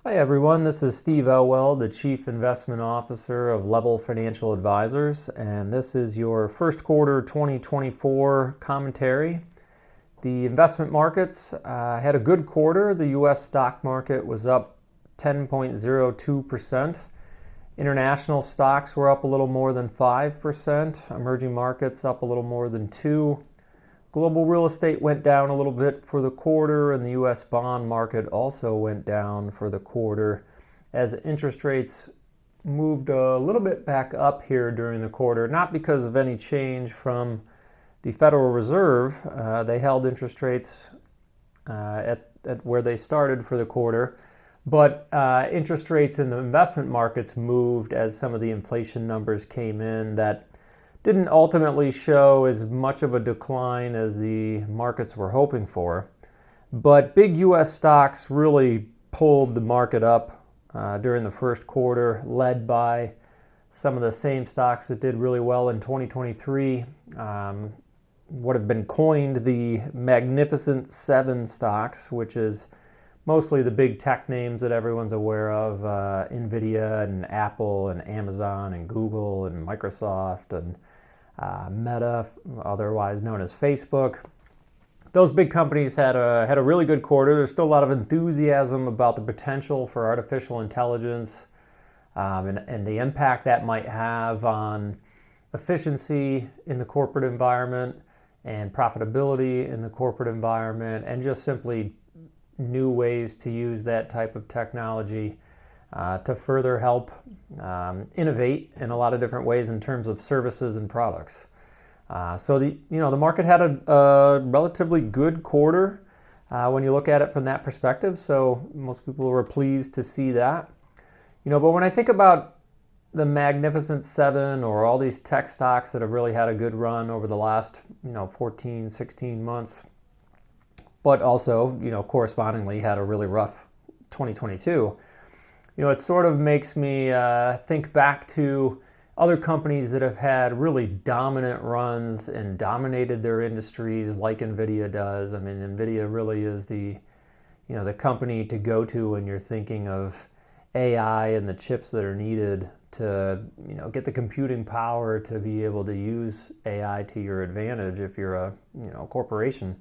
Hi everyone, this is Steve Elwell, the Chief Investment Officer of Level Financial Advisors, and this is your first quarter 2024 commentary. The investment markets had a good quarter. The U.S. stock market was up 10.02%. International stocks were up a little more than 5%. Emerging markets up a little more than 2%. Global real estate went down a little bit for the quarter, and the U.S. bond market also went down for the quarter as interest rates moved a little bit back up here during the quarter, not because of any change from the Federal Reserve. They held interest rates at where they started for the quarter, but interest rates in the investment markets moved as some of the inflation numbers came in that didn't ultimately show as much of a decline as the markets were hoping for. But big U.S. stocks really pulled the market up during the first quarter, led by some of the same stocks that did really well in 2023. What have been coined the Magnificent Seven stocks, which is mostly the big tech names that everyone's aware of, NVIDIA and Apple and Amazon and Google and Microsoft and Meta, otherwise known as Facebook. Those big companies had a really good quarter. There's still a lot of enthusiasm about the potential for artificial intelligence and the impact that might have on efficiency in the corporate environment and profitability in the corporate environment, and just simply new ways to use that type of technology to further help innovate in a lot of different ways in terms of services and products. So the market had a relatively good quarter when you look at it from that perspective. So most people were pleased to see that. But when I think about the Magnificent Seven or all these tech stocks that have really had a good run over the last 14, 16 months, but also correspondingly had a really rough 2022. It sort of makes me think back to other companies that have had really dominant runs and dominated their industries like NVIDIA does. I mean, NVIDIA really is the company to go to when you're thinking of AI and the chips that are needed to, get the computing power to be able to use AI to your advantage if you're a, corporation.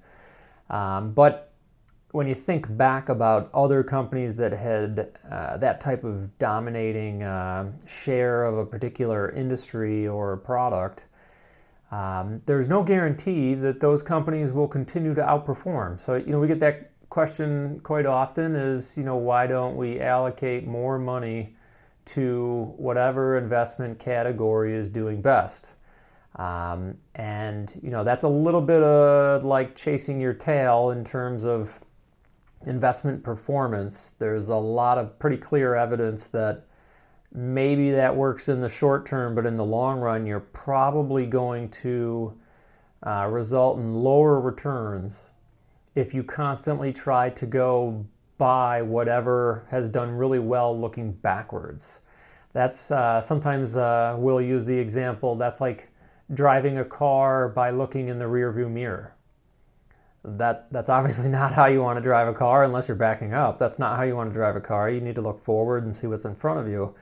But when you think back about other companies that had that type of dominating share of a particular industry or product, there's no guarantee that those companies will continue to outperform. So, we get that question quite often is, why don't we allocate more money to whatever investment category is doing best? And, that's a little bit of like chasing your tail in terms of investment performance. There's a lot of pretty clear evidence that maybe that works in the short term, but in the long run, you're probably going to result in lower returns if you constantly try to go buy whatever has done really well looking backwards. That's sometimes we'll use the example, that's like driving a car by looking in the rearview mirror. That's obviously not how you want to drive a car unless you're backing up. That's not how you want to drive a car. You need to look forward and see what's in front of you.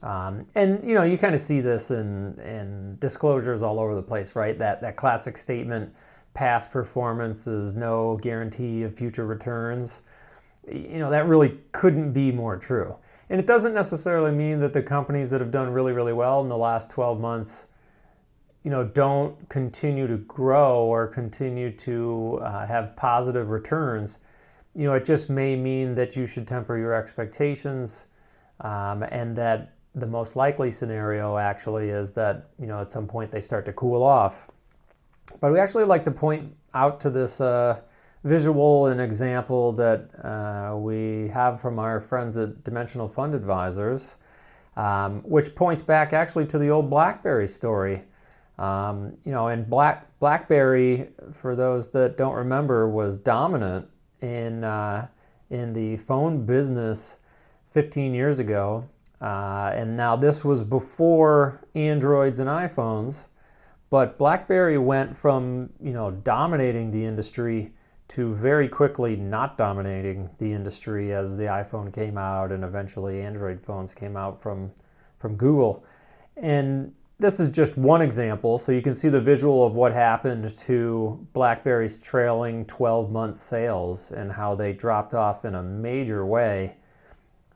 And you kind of see this in disclosures all over the place, right? That classic statement, past performance is no guarantee of future returns. That really couldn't be more true. And it doesn't necessarily mean that the companies that have done really, really well in the last 12 months don't continue to grow or continue to have positive returns. It just may mean that you should temper your expectations, and that the most likely scenario actually is that, at some point they start to cool off. But we actually like to point out to this visual and example that we have from our friends at Dimensional Fund Advisors, which points back actually to the old Blackberry story. And Blackberry, for those that don't remember, was dominant in the phone business 15 years ago. And now this was before Androids and iPhones, but Blackberry went from, dominating the industry to very quickly not dominating the industry as the iPhone came out and eventually Android phones came out from Google. And this is just one example, so you can see the visual of what happened to BlackBerry's trailing 12-month sales and how they dropped off in a major way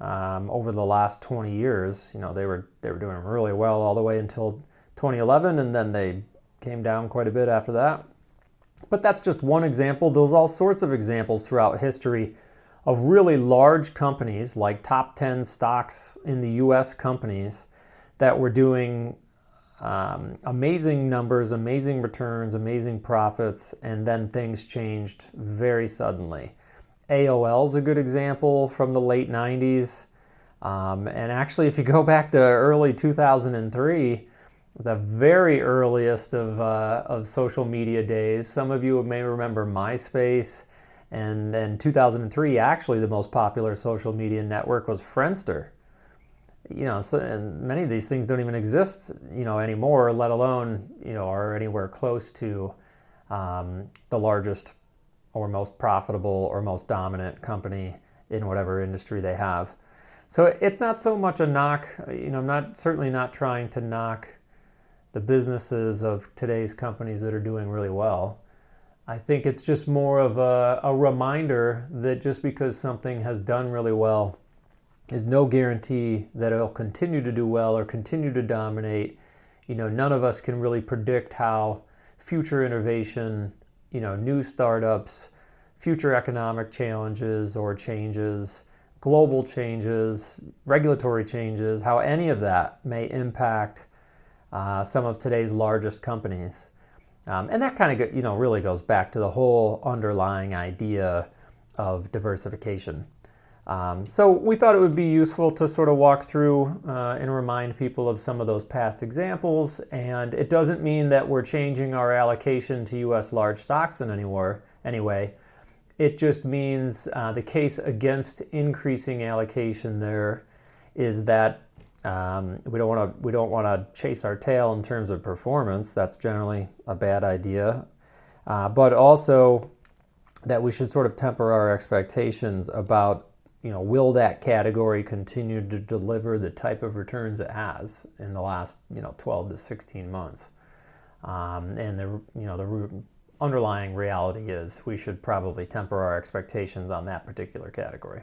over the last 20 years. You know, they were doing really well all the way until 2011, and then they came down quite a bit after that. But that's just one example. There's all sorts of examples throughout history of really large companies, like top 10 stocks in the US companies, that were doing amazing numbers, amazing returns, amazing profits, and then things changed very suddenly. AOL is a good example from the late 90s. And actually, if you go back to early 2003, the very earliest of social media days, some of you may remember MySpace, and in 2003, actually the most popular social media network was Friendster. You know, so, and many of these things don't even exist, you know, anymore, let alone, you know, are anywhere close to the largest or most profitable or most dominant company in whatever industry they have. So it's not so much a knock, you know, I'm certainly not trying to knock the businesses of today's companies that are doing really well. I think it's just more of a reminder that just because something has done really well is no guarantee that it'll continue to do well or continue to dominate. You know, none of us can really predict how future innovation, you know, new startups, future economic challenges or changes, global changes, regulatory changes, how any of that may impact some of today's largest companies. And that kind of, you know, really goes back to the whole underlying idea of diversification. So we thought it would be useful to sort of walk through and remind people of some of those past examples. And it doesn't mean that we're changing our allocation to U.S. large stocks in any way. It just means the case against increasing allocation there is that we don't want to chase our tail in terms of performance. That's generally a bad idea. But also that we should sort of temper our expectations about, you know, will that category continue to deliver the type of returns it has in the last, you know, 12 to 16 months. And the underlying reality is we should probably temper our expectations on that particular category.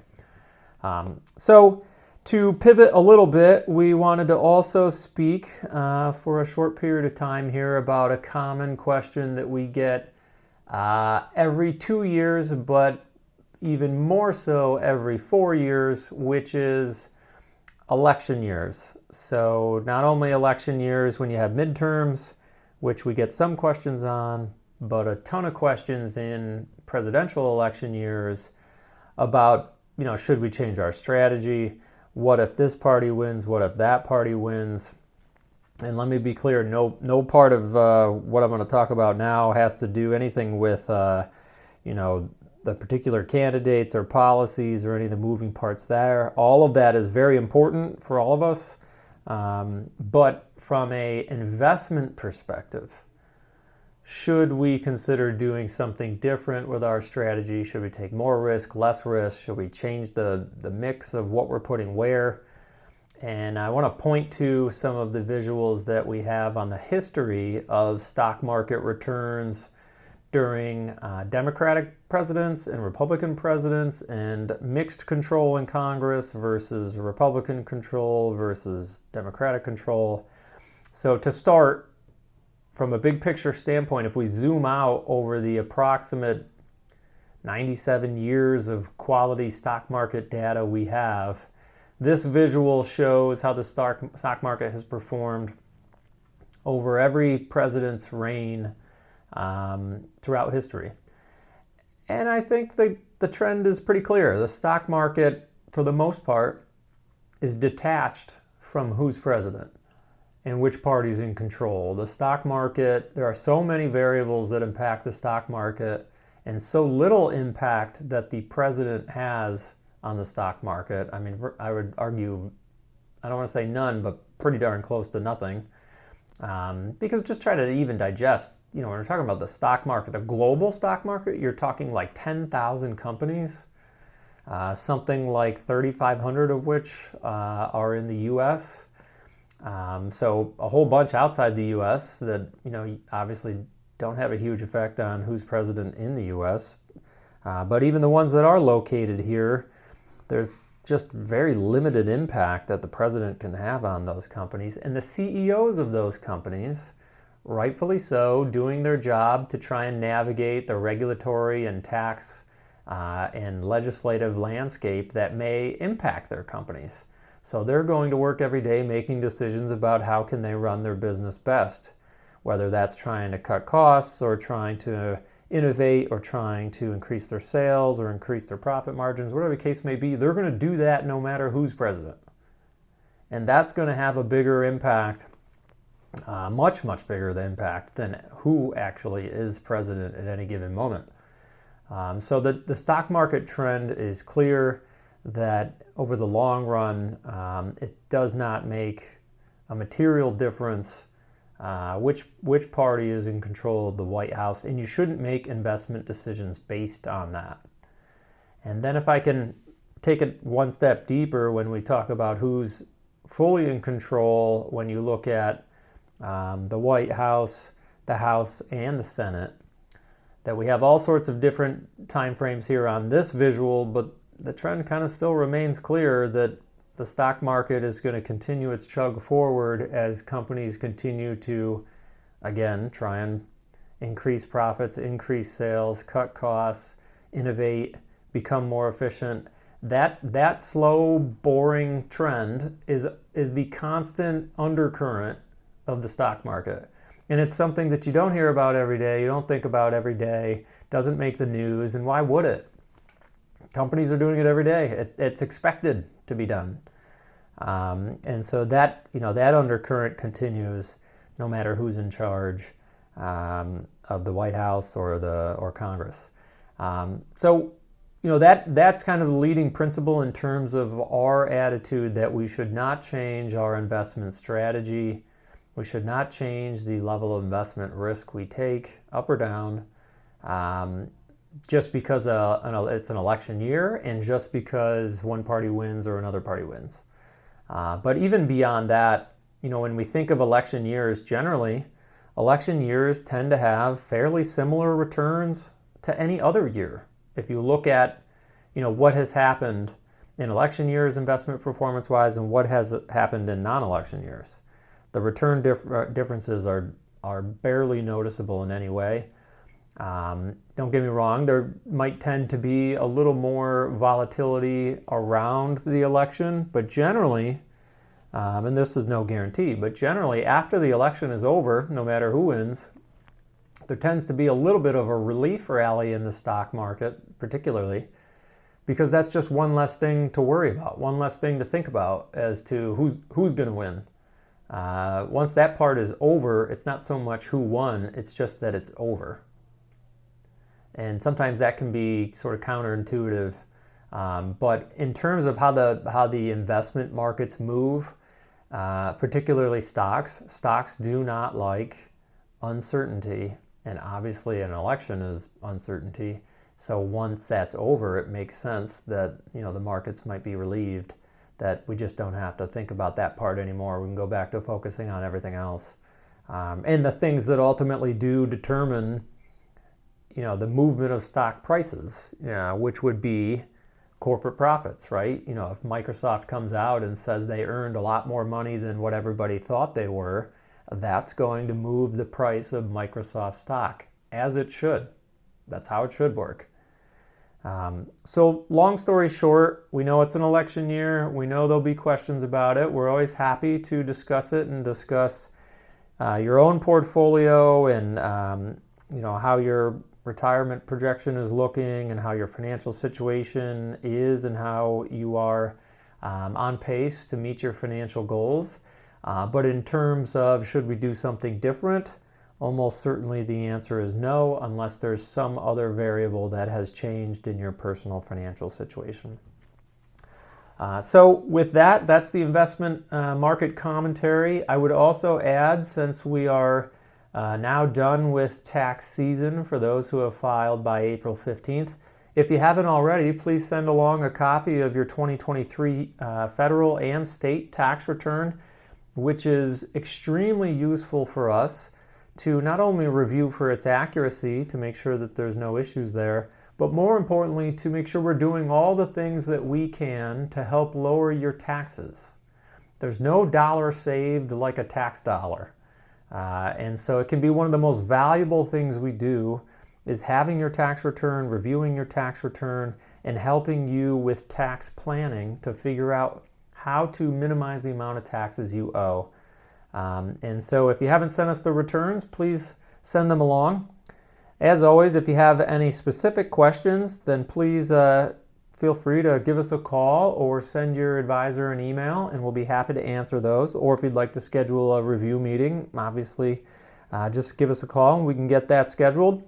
So to pivot a little bit, we wanted to also speak for a short period of time here about a common question that we get every 2 years, but even more so every 4 years, which is election years. So not only election years when you have midterms, which we get some questions on, but a ton of questions in presidential election years about, you know, should we change our strategy? What if this party wins? What if that party wins? And let me be clear, no part of what I'm going to talk about now has to do anything with, you know, the particular candidates or policies or any of the moving parts there. All of that is very important for all of us. But from an investment perspective, should we consider doing something different with our strategy? Should we take more risk, less risk? Should we change the mix of what we're putting where? And I want to point to some of the visuals that we have on the history of stock market returns during Democratic presidents and Republican presidents, and mixed control in Congress versus Republican control versus Democratic control. So to start, from a big picture standpoint, if we zoom out over the approximate 97 years of quality stock market data we have, this visual shows how the stock market has performed over every president's reign throughout history. And I think the trend is pretty clear. The stock market, for the most part, is detached from who's president and which party's in control. The stock market, there are so many variables that impact the stock market and so little impact that the president has on the stock market. I mean, I would argue, I don't want to say none, but pretty darn close to nothing. Because just try to even digest, when we're talking about the stock market, the global stock market, you're talking like 10,000 companies, something like 3,500 of which are in the U.S. So a whole bunch outside the U.S. that, obviously don't have a huge effect on who's president in the U.S. But even the ones that are located here, there's just very limited impact that the president can have on those companies. And the CEOs of those companies, rightfully so, doing their job to try and navigate the regulatory and tax and legislative landscape that may impact their companies. So they're going to work every day making decisions about how can they run their business best, whether that's trying to cut costs or trying to innovate or trying to increase their sales or increase their profit margins, whatever the case may be. They're going to do that no matter who's president. And that's going to have a bigger impact, much, much bigger impact than who actually is president at any given moment. So the stock market trend is clear that over the long run, it does not make a material difference which party is in control of the White House, and you shouldn't make investment decisions based on that. And then if I can take it one step deeper when we talk about who's fully in control, when you look at the White House, the House, and the Senate, that we have all sorts of different time frames here on this visual, but the trend kind of still remains clear that the stock market is going to continue its chug forward as companies continue to, again, try and increase profits, increase sales, cut costs, innovate, become more efficient. That slow, boring trend is the constant undercurrent of the stock market. And it's something that you don't hear about every day, you don't think about every day, doesn't make the news, and why would it? Companies are doing it every day. It's expected to be done. And so that undercurrent continues no matter who's in charge of the White House or Congress. So that's kind of the leading principle in terms of our attitude, that we should not change our investment strategy. We should not change the level of investment risk we take up or down just because it's an election year and just because one party wins or another party wins. But even beyond that, when we think of election years, generally, election years tend to have fairly similar returns to any other year. If you look at, what has happened in election years investment performance-wise and what has happened in non-election years, the return differences are barely noticeable in any way. Don't get me wrong, there might tend to be a little more volatility around the election, but generally, and this is no guarantee, but generally after the election is over, no matter who wins, there tends to be a little bit of a relief rally in the stock market, particularly, because that's just one less thing to worry about, one less thing to think about as to who's going to win. Once that part is over, it's not so much who won, it's just that it's over. And sometimes that can be sort of counterintuitive. But in terms of how the investment markets move, particularly stocks do not like uncertainty. And obviously an election is uncertainty. So once that's over, it makes sense that the markets might be relieved that we just don't have to think about that part anymore. We can go back to focusing on everything else. And the things that ultimately do determine the movement of stock prices, which would be corporate profits, right? If Microsoft comes out and says they earned a lot more money than what everybody thought they were, that's going to move the price of Microsoft stock, as it should. That's how it should work. So long story short, we know it's an election year. We know there'll be questions about it. We're always happy to discuss it and discuss your own portfolio and how your retirement projection is looking and how your financial situation is and how you are on pace to meet your financial goals. But in terms of should we do something different, almost certainly the answer is no, unless there's some other variable that has changed in your personal financial situation. So with that, that's the investment market commentary. I would also add, since we are now done with tax season for those who have filed by April 15th, if you haven't already, please send along a copy of your 2023 federal and state tax return, which is extremely useful for us to not only review for its accuracy to make sure that there's no issues there, but more importantly, to make sure we're doing all the things that we can to help lower your taxes. There's no dollar saved like a tax dollar. And so it can be one of the most valuable things we do is having your tax return, reviewing your tax return, and helping you with tax planning to figure out how to minimize the amount of taxes you owe. And so if you haven't sent us the returns, please send them along. As always, if you have any specific questions, then please feel free to give us a call or send your advisor an email, and we'll be happy to answer those. Or if you'd like to schedule a review meeting, obviously, just give us a call and we can get that scheduled.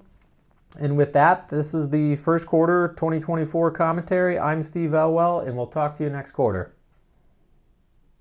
And with that, this is the first quarter 2024 commentary. I'm Steve Elwell, and we'll talk to you next quarter.